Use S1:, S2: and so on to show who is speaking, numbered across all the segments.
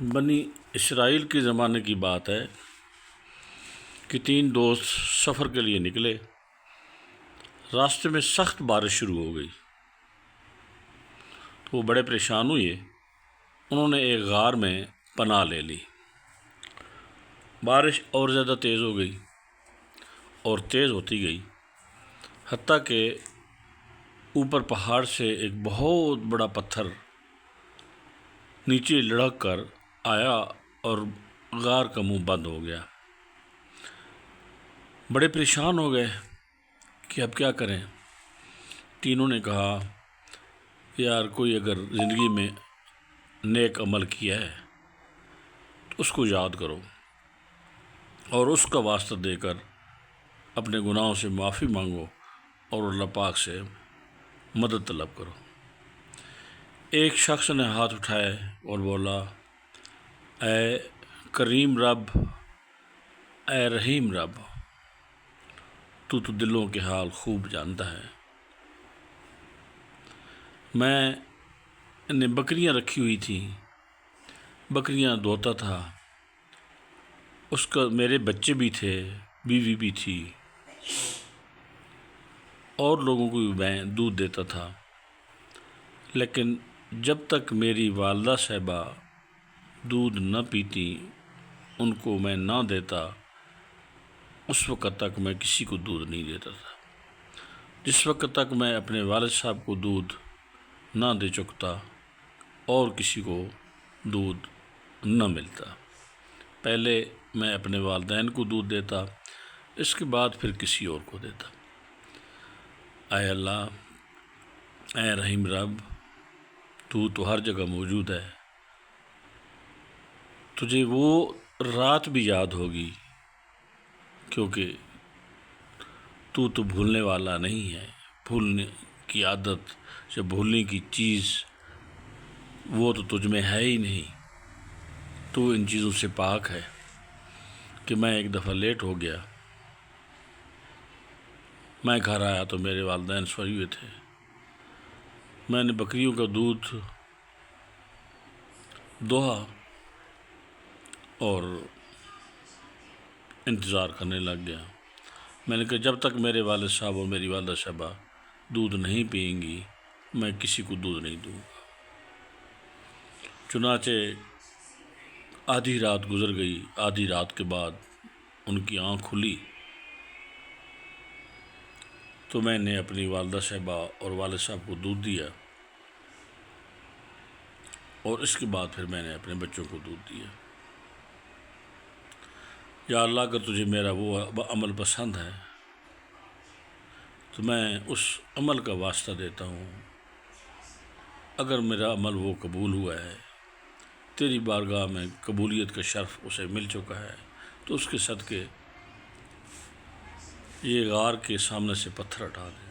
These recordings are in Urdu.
S1: بنی اسرائیل کے زمانے کی بات ہے کہ 3 دوست سفر کے لیے نکلے۔ راستے میں سخت بارش شروع ہو گئی تو وہ بڑے پریشان ہوئے۔ انہوں نے ایک غار میں پناہ لے لی۔ بارش اور زیادہ تیز ہو گئی اور تیز ہوتی گئی، حتیٰ کہ اوپر پہاڑ سے ایک بہت بڑا پتھر نیچے لڑھک کر آیا اور غار کا منہ بند ہو گیا۔ بڑے پریشان ہو گئے کہ اب کیا کریں۔ تینوں نے کہا، یار کوئی اگر زندگی میں نیک عمل کیا ہے تو اس کو یاد کرو اور اس کا واسطہ دے کر اپنے گناہوں سے معافی مانگو اور اللہ پاک سے مدد طلب کرو۔ ایک شخص نے ہاتھ اٹھائے اور بولا، اے کریم رب، اے رحیم رب، تو دلوں کے حال خوب جانتا ہے۔ میں نے بکریاں رکھی ہوئی تھیں، بکریاں دھوتا تھا، اس کا میرے بچے بھی تھے، بیوی بھی تھی، اور لوگوں کو بھی میں دودھ دیتا تھا، لیکن جب تک میری والدہ صاحبہ دودھ نہ پیتی، ان کو میں نہ دیتا، اس وقت تک میں کسی کو دودھ نہیں دیتا تھا۔ جس وقت تک میں اپنے والد صاحب کو دودھ نہ دے چکتا اور کسی کو دودھ نہ ملتا، پہلے میں اپنے والدین کو دودھ دیتا، اس کے بعد پھر کسی اور کو دیتا۔ اے اللہ، اے رحیم رب، تو ہر جگہ موجود ہے، تجھے وہ رات بھی یاد ہوگی، کیونکہ تو بھولنے والا نہیں ہے۔ بھولنے کی عادت یا بھولنے کی چیز وہ تو تجھ میں ہے ہی نہیں۔ تو ان چیزوں سے پاک ہے کہ میں ایک دفعہ لیٹ ہو گیا، میں گھر آیا تو میرے والدین سوئے ہوئے تھے۔ میں نے بکریوں کا دودھ دوہا اور انتظار کرنے لگ گیا۔ میں نے کہا جب تک میرے والد صاحب اور میری والدہ صاحبہ دودھ نہیں پئیں گی، میں کسی کو دودھ نہیں دوں گا۔ چنانچہ آدھی رات گزر گئی۔ آدھی رات کے بعد ان کی آنکھ کھلی تو میں نے اپنی والدہ صاحبہ اور والد صاحب کو دودھ دیا، اور اس کے بعد پھر میں نے اپنے بچوں کو دودھ دیا۔ یا اللہ، اگر تجھے میرا وہ عمل پسند ہے تو میں اس عمل کا واسطہ دیتا ہوں۔ اگر میرا عمل وہ قبول ہوا ہے، تیری بارگاہ میں قبولیت کا شرف اسے مل چکا ہے، تو اس کے صدقے یہ غار کے سامنے سے پتھر ہٹا دے۔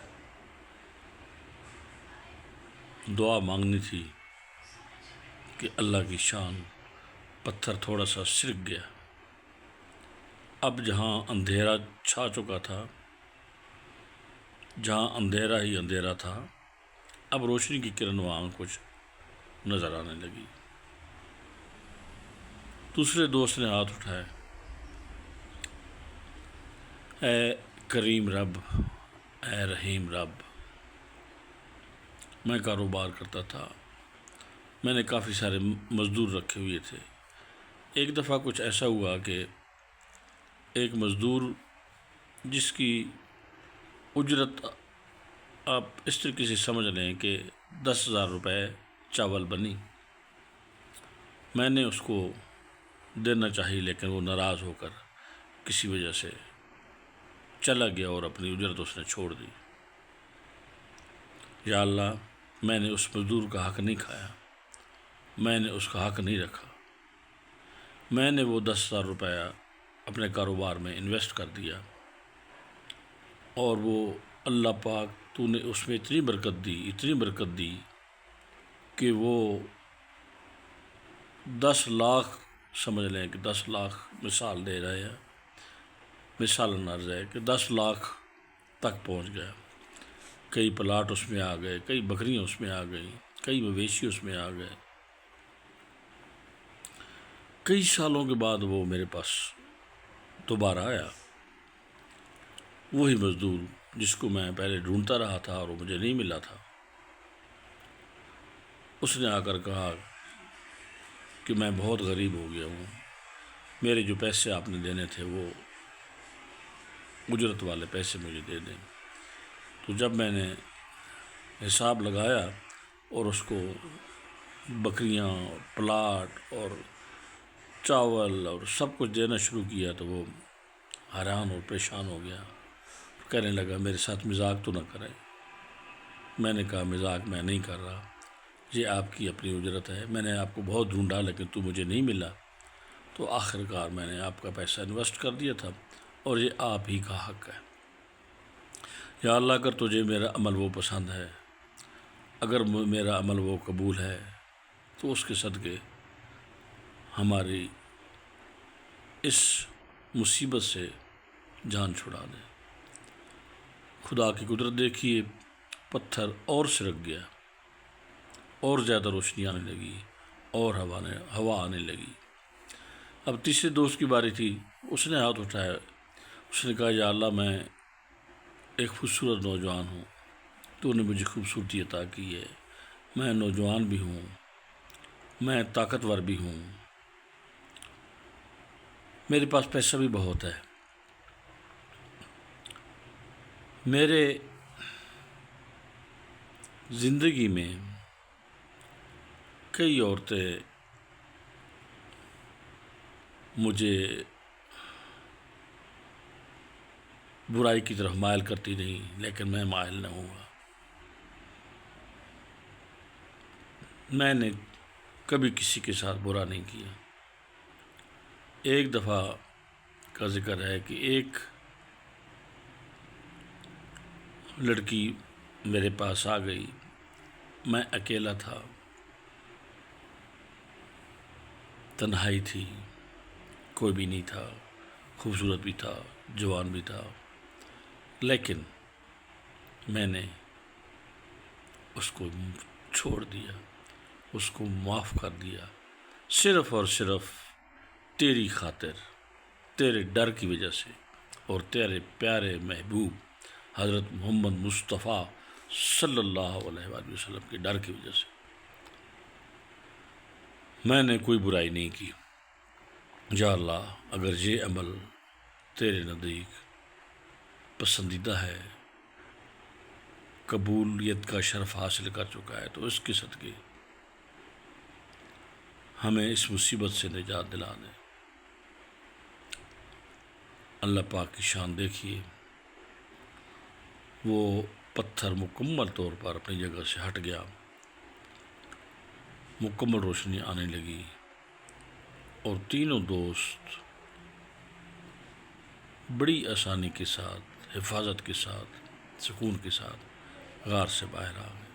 S1: دعا مانگنی تھی کہ اللہ کی شان، پتھر تھوڑا سا سرک گیا۔ اب جہاں اندھیرا چھا چکا تھا، جہاں اندھیرا ہی اندھیرا تھا، اب روشنی کی کرن وہاں کچھ نظر آنے لگی۔ دوسرے دوست نے ہاتھ اٹھائے، اے کریم رب، اے رحیم رب، میں کاروبار کرتا تھا، میں نے کافی سارے مزدور رکھے ہوئے تھے۔ ایک دفعہ کچھ ایسا ہوا کہ ایک مزدور جس کی اجرت آپ اس طریقے سے سمجھ لیں کہ 10,000 روپے چاول بنی، میں نے اس کو دینا چاہی، لیکن وہ ناراض ہو کر کسی وجہ سے چلا گیا اور اپنی اجرت اس نے چھوڑ دی۔ یا اللہ، میں نے اس مزدور کا حق نہیں کھایا، میں نے اس کا حق نہیں رکھا، میں نے وہ 10,000 روپیہ اپنے کاروبار میں انویسٹ کر دیا، اور وہ اللہ پاک تو نے اس میں اتنی برکت دی کہ وہ 10 لاکھ، سمجھ لیں کہ 10 لاکھ مثال دے رہے ہیں، مثال نرز ہے کہ 10 لاکھ تک پہنچ گیا۔ کئی پلاٹ اس میں آ گئے، کئی بکریاں اس میں آ گئیں، کئی مویشی اس میں آ گئے۔ کئی سالوں کے بعد وہ میرے پاس دوبارہ آیا، وہی مزدور جس کو میں پہلے ڈھونڈتا رہا تھا اور وہ مجھے نہیں ملا تھا۔ اس نے آ کر کہا کہ میں بہت غریب ہو گیا ہوں، میرے جو پیسے آپ نے دینے تھے وہ اجرت والے پیسے مجھے دے دیں۔ تو جب میں نے حساب لگایا اور اس کو بکریاں، پلاٹ اور چاول اور سب کچھ دینا شروع کیا تو وہ حیران اور پریشان ہو گیا، کہنے لگا میرے ساتھ مذاق تو نہ کریں۔ میں نے کہا مذاق میں نہیں کر رہا، یہ آپ کی اپنی اجرت ہے، میں نے آپ کو بہت ڈھونڈا لیکن تو مجھے نہیں ملا، تو آخر کار میں نے آپ کا پیسہ انویسٹ کر دیا تھا اور یہ آپ ہی کا حق ہے۔ یا اللہ، اگر تجھے میرا عمل وہ پسند ہے، اگر میرا عمل وہ قبول ہے تو اس کے صدقے ہماری اس مصیبت سے جان چھڑا دے۔ خدا کی قدرت دیکھیے، پتھر اور سرک گیا اور زیادہ روشنی آنے لگی اور ہوا آنے لگی۔ اب تیسرے دوست کی باری تھی، اس نے ہاتھ اٹھایا، اس نے کہا یا اللہ، میں ایک خوبصورت نوجوان ہوں، تو نے مجھے خوبصورتی عطا کی ہے، میں نوجوان بھی ہوں، میں طاقتور بھی ہوں، میرے پاس پیسہ بھی بہت ہے، میرے زندگی میں کئی عورتیں مجھے برائی کی طرف مائل کرتی نہیں، لیکن میں مائل نہ ہوں گا۔ میں نے کبھی کسی کے ساتھ برا نہیں کیا۔ ایک دفعہ کا ذکر ہے کہ ایک لڑکی میرے پاس آ گئی، میں اکیلا تھا، تنہائی تھی، کوئی بھی نہیں تھا، خوبصورت بھی تھا، جوان بھی تھا، لیکن میں نے اس کو چھوڑ دیا، اس کو معاف کر دیا، صرف اور صرف تیری خاطر، تیرے ڈر کی وجہ سے اور تیرے پیارے محبوب حضرت محمد مصطفیٰ صلی اللہ علیہ وآلہ وسلم کے ڈر کی وجہ سے میں نے کوئی برائی نہیں کی۔ یا اللہ، اگر یہ عمل تیرے نزدیک پسندیدہ ہے، قبولیت کا شرف حاصل کر چکا ہے، تو اس کے صدقے ہمیں اس مصیبت سے نجات دلا دے۔ اللہ پاک کی شان دیکھیے، وہ پتھر مکمل طور پر اپنی جگہ سے ہٹ گیا، مکمل روشنی آنے لگی اور تینوں دوست بڑی آسانی کے ساتھ، حفاظت کے ساتھ، سکون کے ساتھ غار سے باہر آ گئے۔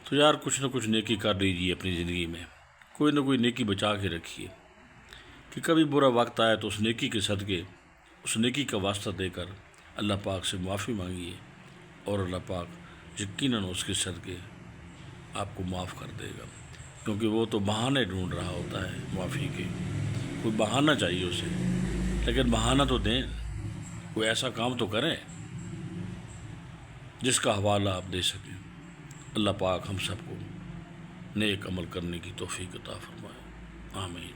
S1: تو یار، کچھ نہ کچھ نیکی کر لیجیے اپنی زندگی میں، کوئی نہ کوئی نیکی بچا کے رکھیے کہ کبھی برا وقت آئے تو اس نیکی کے صدقے، اس نیکی کا واسطہ دے کر اللہ پاک سے معافی مانگیے، اور اللہ پاک یقیناً اس کے صدقے آپ کو معاف کر دے گا، کیونکہ وہ تو بہانے ڈھونڈ رہا ہوتا ہے معافی کے، کوئی بہانہ چاہیے اسے، لیکن بہانہ تو دیں، کوئی ایسا کام تو کریں جس کا حوالہ آپ دے سکیں۔ اللہ پاک ہم سب کو نیک عمل کرنے کی توفیق عطا فرمائے، آمین۔